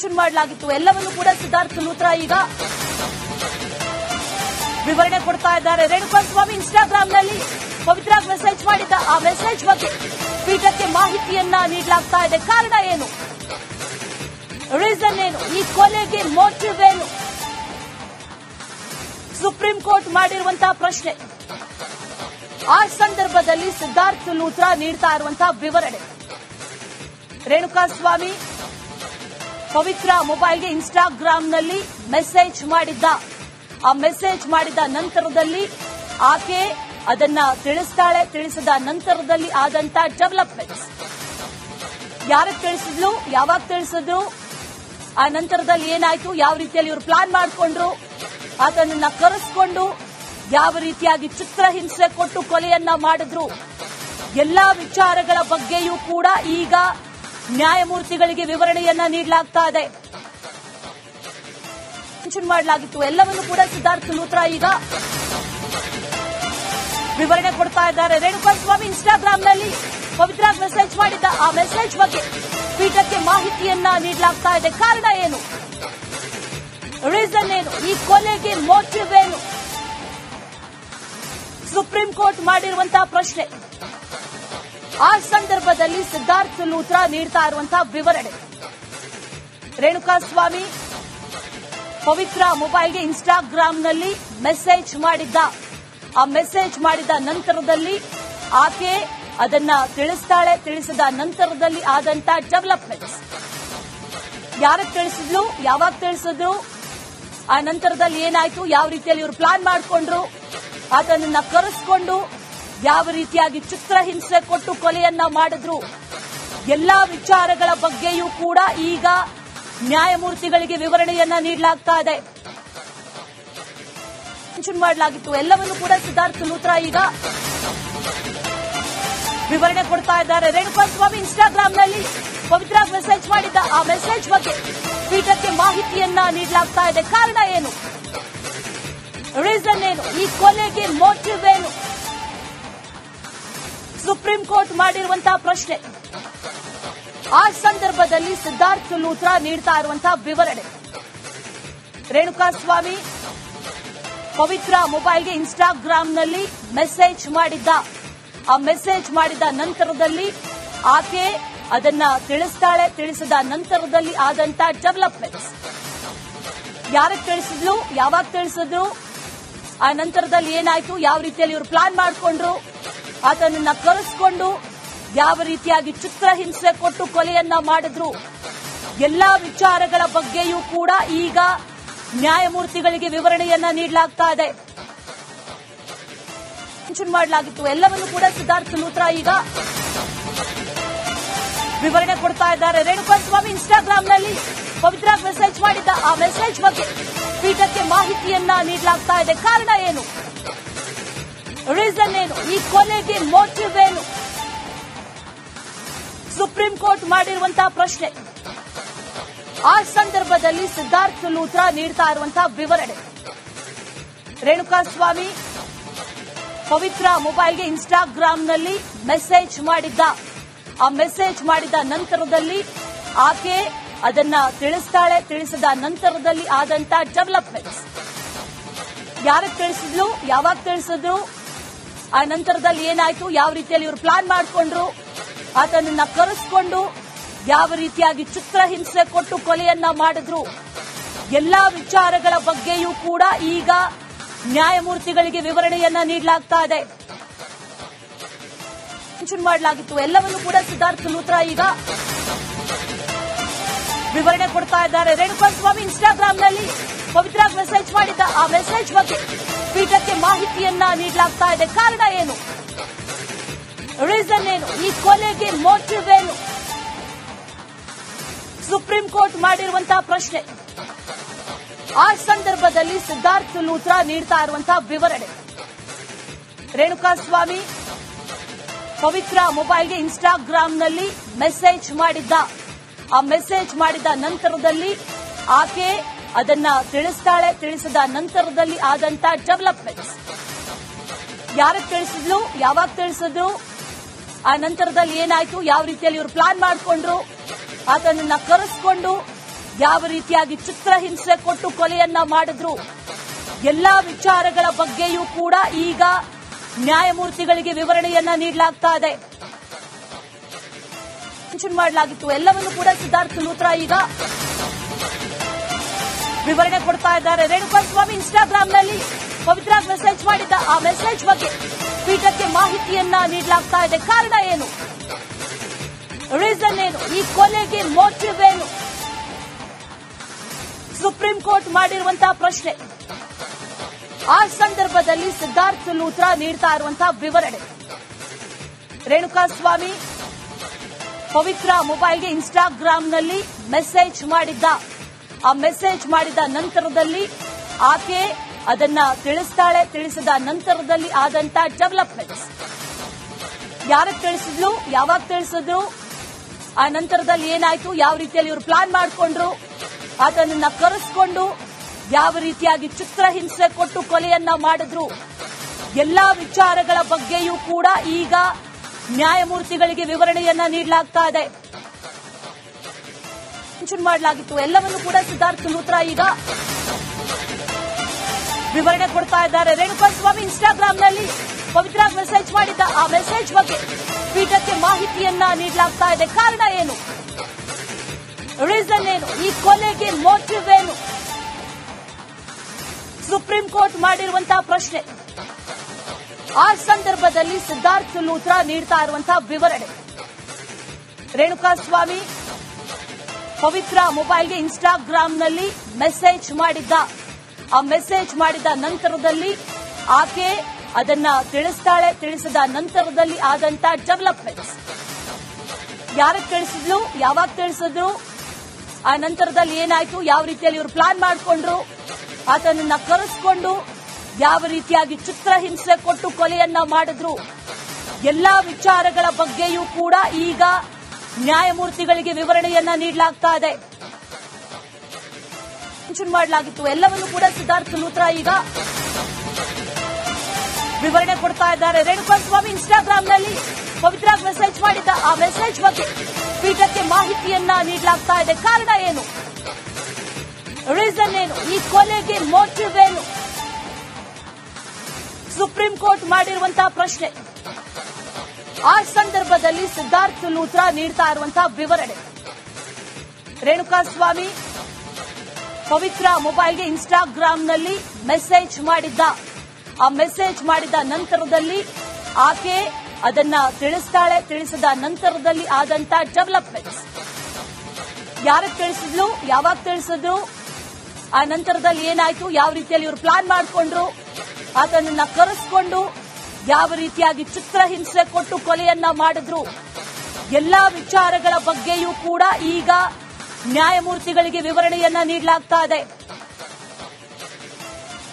Mention ಮಾಡಲಾಗಿತ್ತು. ಎಲ್ಲವನ್ನೂ ಕೂಡ ಸಿದ್ಧಾರ್ಥ ಲೂಥ್ರಾ ಈಗ ವಿವರಣೆ ಕೊಡ್ತಾ ಇದ್ದಾರೆ. ರೇಣುಕಾಸ್ವಾಮಿ ಇನ್ಸ್ಟಾಗ್ರಾಂನಲ್ಲಿ ಪವಿತ್ರ ಮೆಸೇಜ್ ಮಾಡಿದ್ದ ಆ ಮೆಸೇಜ್ ಬಗ್ಗೆ ಪೀಠಕ್ಕೆ ಮಾಹಿತಿಯನ್ನ ನೀಡಲಾಗ್ತಾ ಇದೆ. ಕಾರಣ ಏನು, ರೀಸನ್ ಏನು, ಈ ಕೊಲೆಗೆ ಮೋಟಿವ್ ಏನು, ಸುಪ್ರೀಂ ಕೋರ್ಟ್ ಮಾಡಿರುವಂತಹ ಪ್ರಶ್ನೆ. ಆ ಸಂದರ್ಭದಲ್ಲಿ ಸಿದ್ಧಾರ್ಥ ಲೂಥ್ರಾ ನೀಡ್ತಾ ಇರುವಂತಹ ವಿವರಣೆ. ರೇಣುಕಾಸ್ವಾಮಿ ಪವಿತ್ರ ಮೊಬೈಲ್ಗೆ ಇನ್ಸ್ಟಾಗ್ರಾಂನಲ್ಲಿ ಮೆಸೇಜ್ ಮಾಡಿದ್ದ. ಆ ಮೆಸೇಜ್ ಮಾಡಿದ ನಂತರದಲ್ಲಿ ಆಕೆ ಅದನ್ನ ತಿಳಿಸ್ತಾಳೆ. ತಿಳಿಸಿದ ನಂತರದಲ್ಲಿ ಆದಂತ ಡೆವಲಪ್ಮೆಂಟ್ಸ್, ಯಾರಿಗೆ ತಿಳಿಸಿದ್ಲು, ಯಾವಾಗ ತಿಳಿಸಿದ್ರು, ಆ ನಂತರದಲ್ಲಿ ಏನಾಯ್ತು, ಯಾವ ರೀತಿಯಲ್ಲಿ ಇವರು ಪ್ಲಾನ್ ಮಾಡಿಕೊಂಡ್ರು, ಆತನನ್ನ ಕರೆಸಿಕೊಂಡು ಯಾವ ರೀತಿಯಾಗಿ ಚಿತ್ರಹಿಂಸೆ ಕೊಟ್ಟು ಕೊಲೆಯನ್ನ ಮಾಡಿದ್ರು, ಎಲ್ಲಾ ವಿಚಾರಗಳ ಬಗ್ಗೆಯೂ ಕೂಡ ಈಗ ನ್ಯಾಯಮೂರ್ತಿಗಳಿಗೆ ವಿವರಣೆಯನ್ನ ನೀಡಲಾಗ್ತಾ ಇದೆ. ಮೆನ್ಷನ್ ಮಾಡಲಾಗಿತ್ತು. ಎಲ್ಲವನ್ನೂ ಕೂಡ ಸಿದ್ಧಾರ್ಥ ಲೂಥ್ರಾ ಈಗ ವಿವರಣೆ ಕೊಡ್ತಾ ಇದ್ದಾರೆ. ರೇಣುಕಾಸ್ವಾಮಿ ಇನ್ಸ್ಟಾಗ್ರಾಂನಲ್ಲಿ ಪವಿತ್ರ ಮೆಸೇಜ್ ಮಾಡಿದ್ದ ಆ ಮೆಸೇಜ್ ಬಗ್ಗೆ ಪೀಠಕ್ಕೆ ಮಾಹಿತಿಯನ್ನ ನೀಡಲಾಗ್ತಾ ಇದೆ. ಕಾರಣ ಏನು, ರೀಸನ್ ಏನು, ಈ ಕೊಲೆಗೆ ಮೋಟಿವ್ ಏನು, ಸುಪ್ರೀಂ ಕೋರ್ಟ್ ಮಾಡಿರುವಂತಹ ಪ್ರಶ್ನೆ. ಆ ಸಂದರ್ಭದಲ್ಲಿ ಸಿದ್ಧಾರ್ಥ ಲೂಥ್ರಾ ನೀಡ್ತಾ ಇರುವಂತಹ ವಿವರಣೆ. ರೇಣುಕಾಸ್ವಾಮಿ ಪವಿತ್ರ ಮೊಬೈಲ್ಗೆ ಇನ್ಸ್ಟಾಗ್ರಾಂನಲ್ಲಿ ಮೆಸೇಜ್ ಮಾಡಿದ್ದ. ಆ ಮೆಸೇಜ್ ಮಾಡಿದ ನಂತರದಲ್ಲಿ ಆಕೆ ಅದನ್ನ ತಿಳಿಸ್ತಾಳೆ. ತಿಳಿಸಿದ ನಂತರದಲ್ಲಿ ಆದಂತ ಡೆವಲಪ್ಮೆಂಟ್ಸ್, ಯಾರಿಗೆ ತಿಳಿಸಿದ್ಲು, ಯಾವಾಗ ತಿಳಿಸಿದ್ರು, ಆ ನಂತರದಲ್ಲಿ ಏನಾಯ್ತು, ಯಾವ ರೀತಿಯಲ್ಲಿ ಇವರು ಪ್ಲಾನ್ ಮಾಡಿಕೊಂಡ್ರು, ಆತನನ್ನ ಕರೆಸಿಕೊಂಡು ಯಾವ ರೀತಿಯಾಗಿ ಚಿತ್ರಹಿಂಸೆ ಕೊಟ್ಟು ಕೊಲೆಯನ್ನ ಮಾಡಿದ್ರು, ಎಲ್ಲಾ ವಿಚಾರಗಳ ಬಗ್ಗೆಯೂ ಕೂಡ ಈಗ ನ್ಯಾಯಮೂರ್ತಿಗಳಿಗೆ ವಿವರಣೆಯನ್ನ ನೀಡಲಾಗ್ತಾ ಇದೆ. ಮೆನ್ಷನ್ ಮಾಡಲಾಗಿತ್ತು. ಎಲ್ಲವನ್ನೂ ಕೂಡ ಸಿದ್ಧಾರ್ಥ ಲೂಥ್ರಾ ಈಗ ವಿವರಣೆ ಕೊಡ್ತಾ ಇದ್ದಾರೆ. ರೇಣುಕಾಸ್ವಾಮಿ ಇನ್ಸ್ಟಾಗ್ರಾಂನಲ್ಲಿ ಪವಿತ್ರ ಮೆಸೇಜ್ ಮಾಡಿದ್ದ ಆ ಮೆಸೇಜ್ ಬಗ್ಗೆ ಪೀಠಕ್ಕೆ ಮಾಹಿತಿಯನ್ನ ನೀಡಲಾಗ್ತಾ ಇದೆ. ಕಾರಣ ಏನು, ರೀಸನ್ ಏನು, ಈ ಕೊಲೆಗೆ ಮೋಟಿವ್ ಏನು, ಸುಪ್ರೀಂ ಕೋರ್ಟ್ ಮಾಡಿರುವಂತಹ ಪ್ರಶ್ನೆ. ಆ ಸಂದರ್ಭದಲ್ಲಿ ಸಿದ್ಧಾರ್ಥ ಲೂಥ್ರಾ ನೀಡ್ತಾ ಇರುವಂತಹ ವಿವರಣೆ. ರೇಣುಕಾಸ್ವಾಮಿ ಪವಿತ್ರ ಮೊಬೈಲ್ಗೆ ಇನ್ಸ್ಟಾಗ್ರಾಂನಲ್ಲಿ ಮೆಸೇಜ್ ಮಾಡಿದ್ದ. ಆ ಮೆಸೇಜ್ ಮಾಡಿದ ನಂತರದಲ್ಲಿ ಆಕೆ ಅದನ್ನ ತಿಳಿಸ್ತಾಳೆ. ತಿಳಿಸಿದ ನಂತರದಲ್ಲಿ ಆದಂತ ಡೆವಲಪ್ಮೆಂಟ್ಸ್, ಯಾರಿಗೆ ತಿಳಿಸಿದ್ಲು, ಯಾವಾಗ ತಿಳಿಸಿದ್ರು, ಆ ನಂತರದಲ್ಲಿ ಏನಾಯ್ತು, ಯಾವ ರೀತಿಯಲ್ಲಿ ಇವರು ಪ್ಲಾನ್ ಮಾಡಿಕೊಂಡ್ರು, ಆತನನ್ನ ಕರೆಸಿಕೊಂಡು ಯಾವ ರೀತಿಯಾಗಿ ಚಿತ್ರಹಿಂಸೆ ಕೊಟ್ಟು ಕೊಲೆಯನ್ನ ಮಾಡಿದ್ರು, ಎಲ್ಲಾ ವಿಚಾರಗಳ ಬಗ್ಗೆಯೂ ಕೂಡ ಈಗ ನ್ಯಾಯಮೂರ್ತಿಗಳಿಗೆ ವಿವರಣೆಯನ್ನ ನೀಡಲಾಗ್ತಾ ಇದೆ. ಮೆನ್ಷನ್ ಮಾಡಲಾಗಿತ್ತು. ಎಲ್ಲವನ್ನೂ ಕೂಡ ಸಿದ್ಧಾರ್ಥ ಲೂಥ್ರಾ ಈಗ ವಿವರಣೆ ಕೊಡ್ತಾ ಇದ್ದಾರೆ. ರೇಣುಕಾಸ್ವಾಮಿ ಇನ್ಸ್ಟಾಗ್ರಾಂನಲ್ಲಿ ಪವಿತ್ರ ಮೆಸೇಜ್ ಮಾಡಿದ್ದ ಆ ಮೆಸೇಜ್ ಬಗ್ಗೆ ಪೀಠಕ್ಕೆ ಮಾಹಿತಿಯನ್ನ ನೀಡಲಾಗ್ತಾ ಇದೆ. ಕಾರಣ ಏನು, ರೀಸನ್ ಏನು, ಈ ಕೊಲೆಗೆ ಮೋಟಿವ್ ಏನು, ಸುಪ್ರೀಂ ಕೋರ್ಟ್ ಮಾಡಿರುವಂತಹ ಪ್ರಶ್ನೆ. ಆ ಸಂದರ್ಭದಲ್ಲಿ ಸಿದ್ಧಾರ್ಥ ಲೂಥ್ರಾ ನೀಡ್ತಾ ಇರುವಂತಹ ವಿವರಣೆ. ರೇಣುಕಾಸ್ವಾಮಿ ಪವಿತ್ರ ಮೊಬೈಲ್ಗೆ ಇನ್ಸ್ಟಾಗ್ರಾಂನಲ್ಲಿ ಮೆಸೇಜ್ ಮಾಡಿದ್ದ. ಆ ಮೆಸೇಜ್ ಮಾಡಿದ ನಂತರದಲ್ಲಿ ಆಕೆ ಅದನ್ನ ತಿಳಿಸ್ತಾಳೆ. ತಿಳಿಸಿದ ನಂತರದಲ್ಲಿ ಆದಂತ ಡೆವಲಪ್ಮೆಂಟ್ಸ್, ಯಾರಿಗೆ ತಿಳಿಸಿದ್ಲು, ಯಾವಾಗ ತಿಳಿಸಿದ್ರು, ಆ ನಂತರದಲ್ಲಿ ಏನಾಯ್ತು, ಯಾವ ರೀತಿಯಲ್ಲಿ ಇವರು ಪ್ಲಾನ್ ಮಾಡಿಕೊಂಡ್ರು, ಆತನನ್ನ ಕರೆಸಿಕೊಂಡು ಯಾವ ರೀತಿಯಾಗಿ ಚಿತ್ರಹಿಂಸೆ ಕೊಟ್ಟು ಕೊಲೆಯನ್ನ ಮಾಡಿದ್ರು, ಎಲ್ಲಾ ವಿಚಾರಗಳ ಬಗ್ಗೆಯೂ ಕೂಡ ಈಗ ನ್ಯಾಯಮೂರ್ತಿಗಳಿಗೆ ವಿವರಣೆಯನ್ನ ನೀಡಲಾಗ್ತಾ ಇದೆ. ಮೆನ್ಷನ್ ಮಾಡಲಾಗಿತ್ತು. ಎಲ್ಲವನ್ನೂ ಕೂಡ ಸಿದ್ಧಾರ್ಥ ಲೂಥ್ರಾ ಈಗ ವಿವರಣೆ ಕೊಡ್ತಾ ಇದ್ದಾರೆ. ರೇಣುಕಾಸ್ವಾಮಿ ಇನ್ಸ್ಟಾಗ್ರಾಂನಲ್ಲಿ ಪವಿತ್ರ ಮೆಸೇಜ್ ಮಾಡಿದ್ದ ಆ ಮೆಸೇಜ್ ಬಗ್ಗೆ ಪೀಠಕ್ಕೆ ಮಾಹಿತಿಯನ್ನ ನೀಡಲಾಗ್ತಾ ಇದೆ. ಕಾರಣ ಏನು, ರೀಸನ್ ಏನು, ಈ ಕೊಲೆಗೆ ಮೋಟಿವ್ ಏನು, ಸುಪ್ರೀಂ ಕೋರ್ಟ್ ಮಾಡಿರುವಂತಹ ಪ್ರಶ್ನೆ. ಆ ಸಂದರ್ಭದಲ್ಲಿ ಸಿದ್ಧಾರ್ಥ ಲೂಥ್ರಾ ನೀಡ್ತಾ ಇರುವಂತಹ ವಿವರಣೆ. ರೇಣುಕಾಸ್ವಾಮಿ ಪವಿತ್ರ ಮೊಬೈಲ್ಗೆ ಇನ್ಸ್ಟಾಗ್ರಾಂನಲ್ಲಿ ಮೆಸೇಜ್ ಮಾಡಿದ್ದ. ಆ ಮೆಸೇಜ್ ಮಾಡಿದ ನಂತರದಲ್ಲಿ ಆಕೆ ಅದನ್ನ ತಿಳಿಸ್ತಾಳೆ. ತಿಳಿಸಿದ ನಂತರದಲ್ಲಿ ಆದಂತ ಡೆವಲಪ್ಮೆಂಟ್ಸ್, ಯಾರಿಗೆ ತಿಳಿಸಿದ್ಲು, ಯಾವಾಗ ತಿಳಿಸಿದ್ರು, ಆ ನಂತರದಲ್ಲಿ ಏನಾಯ್ತು, ಯಾವ ರೀತಿಯಲ್ಲಿ ಇವರು ಪ್ಲಾನ್ ಮಾಡಿಕೊಂಡ್ರು, ಆತನನ್ನ ಕರೆಸಿಕೊಂಡು ಯಾವ ರೀತಿಯಾಗಿ ಚಿತ್ರಹಿಂಸೆ ಕೊಟ್ಟು ಕೊಲೆಯನ್ನ ಮಾಡಿದ್ರು ಎಲ್ಲಾ ವಿಚಾರಗಳ ಬಗ್ಗೆಯೂ ಕೂಡ ಈಗ ನ್ಯಾಯಮೂರ್ತಿಗಳಿಗೆ ವಿವರಣೆಯನ್ನ ನೀಡಲಾಗ್ತಾ ಇದೆ. ಮೆನ್ಷನ್ ಮಾಡಲಾಗಿತ್ತು ಎಲ್ಲವನ್ನು ಕೂಡ ಸಿದ್ಧಾರ್ಥ ಲೂಥ್ರಾ ಈಗ ವಿವರಣೆ ಕೊಡ್ತಾ ಇದ್ದಾರೆ. ರೇಣುಕಾಸ್ವಾಮಿ ಇನ್ಸ್ಟಾಗ್ರಾಂನಲ್ಲಿ ಪವಿತ್ರ ಮೆಸೇಜ್ ಮಾಡಿದ್ದ ಆ ಮೆಸೇಜ್ ಬಗ್ಗೆ ಪೀಠಕ್ಕೆ ಮಾಹಿತಿಯನ್ನ ನೀಡಲಾಗ್ತಾ ಇದೆ. ಕಾರಣ ಏನು, ರೀಸನ್ ಏನು, ಈ ಕೊಲೆಗೆ ಮೋಟಿವ್ ಏನು, ಸುಪ್ರೀಂ ಕೋರ್ಟ್ ಮಾಡಿರುವಂತಹ ಪ್ರಶ್ನೆ. ಆ ಸಂದರ್ಭದಲ್ಲಿ ಸಿದ್ಧಾರ್ಥ ಲೂಥ್ರಾ ನೀಡ್ತಾ ಇರುವಂತಹ ವಿವರಣೆ. ರೇಣುಕಾಸ್ವಾಮಿ ಪವಿತ್ರ ಮೊಬೈಲ್ಗೆ ಇನ್ಸ್ಟಾಗ್ರಾಂನಲ್ಲಿ ಮೆಸೇಜ್ ಮಾಡಿದ್ದ. ಆ ಮೆಸೇಜ್ ಮಾಡಿದ ನಂತರದಲ್ಲಿ ಆಕೆ ಅದನ್ನ ತಿಳಿಸ್ತಾಳೆ. ತಿಳಿಸಿದ ನಂತರದಲ್ಲಿ ಆದಂತ ಡೆವಲಪ್ಮೆಂಟ್ಸ್, ಯಾರಿಗೆ ತಿಳಿಸಿದ್ಲು, ಯಾವಾಗ ತಿಳಿಸಿದ್ರು, ಆ ನಂತರದಲ್ಲಿ ಏನಾಯ್ತು, ಯಾವ ರೀತಿಯಲ್ಲಿ ಇವರು ಪ್ಲಾನ್ ಮಾಡಿಕೊಂಡ್ರು, ಆತನನ್ನ ಕರೆಸಿಕೊಂಡು ಯಾವ ರೀತಿಯಾಗಿ ಚಿತ್ರಹಿಂಸೆ ಕೊಟ್ಟು ಕೊಲೆಯನ್ನ ಮಾಡಿದ್ರು ಎಲ್ಲಾ ವಿಚಾರಗಳ ಬಗ್ಗೆಯೂ ಕೂಡ ಈಗ ನ್ಯಾಯಮೂರ್ತಿಗಳಿಗೆ ವಿವರಣೆಯನ್ನ ನೀಡಲಾಗ್ತಾ ಇದೆ. ಮೆನ್ಷನ್ ಮಾಡಲಾಗಿತ್ತು ಎಲ್ಲವನ್ನು ಕೂಡ ಸಿದ್ಧಾರ್ಥ ಲೂಥ್ರಾ ಈಗ ವಿವರಣೆ ಕೊಡ್ತಾ ಇದ್ದಾರೆ. ರೇಣುಕಾಸ್ವಾಮಿ ಇನ್ಸ್ಟಾಗ್ರಾಂನಲ್ಲಿ ಪವಿತ್ರ ಮೆಸೇಜ್ ಮಾಡಿದ್ದ ಆ ಮೆಸೇಜ್ ಬಗ್ಗೆ ಪೀಠಕ್ಕೆ ಮಾಹಿತಿಯನ್ನ ನೀಡಲಾಗ್ತಾ ಇದೆ. ಕಾರಣ ಏನು, ರೀಸನ್ ಏನು, ಈ ಕೊಲೆಗೆ ಮೋಟಿವ್ ಏನು, ಸುಪ್ರೀಂ ಕೋರ್ಟ್ ಮಾಡಿರುವಂತಹ ಪ್ರಶ್ನೆ. ಆ ಸಂದರ್ಭದಲ್ಲಿ ಸಿದ್ಧಾರ್ಥ ಲೂಥ್ರಾ ನೀಡ್ತಾ ಇರುವಂತಹ ವಿವರಣೆ. ರೇಣುಕಾಸ್ವಾಮಿ ಪವಿತ್ರ ಮೊಬೈಲ್ಗೆ ಇನ್ಸ್ಟಾಗ್ರಾಂನಲ್ಲಿ ಮೆಸೇಜ್ ಮಾಡಿದ್ದ. ಆ ಮೆಸೇಜ್ ಮಾಡಿದ ನಂತರದಲ್ಲಿ ಆಕೆ ಅದನ್ನ ತಿಳಿಸ್ತಾಳೆ. ತಿಳಿಸಿದ ನಂತರದಲ್ಲಿ ಆದಂತ ಡೆವಲಪ್ಮೆಂಟ್ಸ್, ಯಾರಿಗೆ ತಿಳಿಸಿದ್ಲು, ಯಾವಾಗ ತಿಳಿಸಿದ್ರು, ಆ ನಂತರದಲ್ಲಿ ಏನಾಯ್ತು, ಯಾವ ರೀತಿಯಲ್ಲಿ ಇವರು ಪ್ಲಾನ್ ಮಾಡಿಕೊಂಡ್ರು, ಆತನನ್ನ ಕರೆಸಿಕೊಂಡು ಯಾವ ರೀತಿಯಾಗಿ ಚಿತ್ರಹಿಂಸೆ ಕೊಟ್ಟು ಕೊಲೆಯನ್ನ ಮಾಡಿದ್ರು ಎಲ್ಲಾ ವಿಚಾರಗಳ ಬಗ್ಗೆಯೂ ಕೂಡ ಈಗ ನ್ಯಾಯಮೂರ್ತಿಗಳಿಗೆ ವಿವರಣೆಯನ್ನ ನೀಡಲಾಗ್ತಾ ಇದೆ. ಮೆನ್ಷನ್ ಮಾಡಲಾಗಿತ್ತು ಎಲ್ಲವನ್ನು ಕೂಡ ಸಿದ್ಧಾರ್ಥ ಲೂಥ್ರಾ ಈಗ ವಿವರಣೆ ಕೊಡ್ತಾ ಇದ್ದಾರೆ. ರೇಣುಕಾಸ್ವಾಮಿ ಇನ್ಸ್ಟಾಗ್ರಾಂನಲ್ಲಿ ಪವಿತ್ರ ಮೆಸೇಜ್ ಮಾಡಿದ್ದ ಆ ಮೆಸೇಜ್ ಬಗ್ಗೆ ಪೀಠಕ್ಕೆ ಮಾಹಿತಿಯನ್ನ ನೀಡಲಾಗ್ತಾ ಇದೆ. ಕಾರಣ ಏನು, ರೀಸನ್ ಏನು, ಈ ಕೊಲೆಗೆ ಮೋಟಿವ್ ಏನು, ಸುಪ್ರೀಂ ಕೋರ್ಟ್ ಮಾಡಿರುವಂತಹ ಪ್ರಶ್ನೆ. ಆ ಸಂದರ್ಭದಲ್ಲಿ ಸಿದ್ಧಾರ್ಥ ಲೂಥ್ರಾ ನೀಡ್ತಾ ಇರುವಂತಹ ವಿವರಣೆ. ರೇಣುಕಾಸ್ವಾಮಿ ಪವಿತ್ರ ಮೊಬೈಲ್ಗೆ ಇನ್ಸ್ಟಾಗ್ರಾಂನಲ್ಲಿ ಮೆಸೇಜ್ ಮಾಡಿದ್ದ. ಆ ಮೆಸೇಜ್ ಮಾಡಿದ ನಂತರದಲ್ಲಿ ಆಕೆ ಅದನ್ನ ತಿಳಿಸ್ತಾಳೆ. ತಿಳಿಸಿದ ನಂತರದಲ್ಲಿ ಆದಂತ ಡೆವಲಪ್ಮೆಂಟ್ಸ್, ಯಾರಿಗೆ ತಿಳಿಸಿದ್ಲು, ಯಾವಾಗ ತಿಳಿಸಿದ್ರು, ಆ ನಂತರದಲ್ಲಿ ಏನಾಯ್ತು, ಯಾವ ರೀತಿಯಲ್ಲಿ ಇವರು ಪ್ಲಾನ್ ಮಾಡಿಕೊಂಡ್ರು, ಆತನನ್ನ ಕರೆಸಿಕೊಂಡು ಯಾವ ರೀತಿಯಾಗಿ ಚಿತ್ರಹಿಂಸೆ ಕೊಟ್ಟು ಕೊಲೆಯನ್ನ ಮಾಡಿದ್ರು ಎಲ್ಲಾ ವಿಚಾರಗಳ ಬಗ್ಗೆಯೂ ಕೂಡ ಈಗ ನ್ಯಾಯಮೂರ್ತಿಗಳಿಗೆ ವಿವರಣೆಯನ್ನ ನೀಡಲಾಗ್ತಾ ಇದೆ.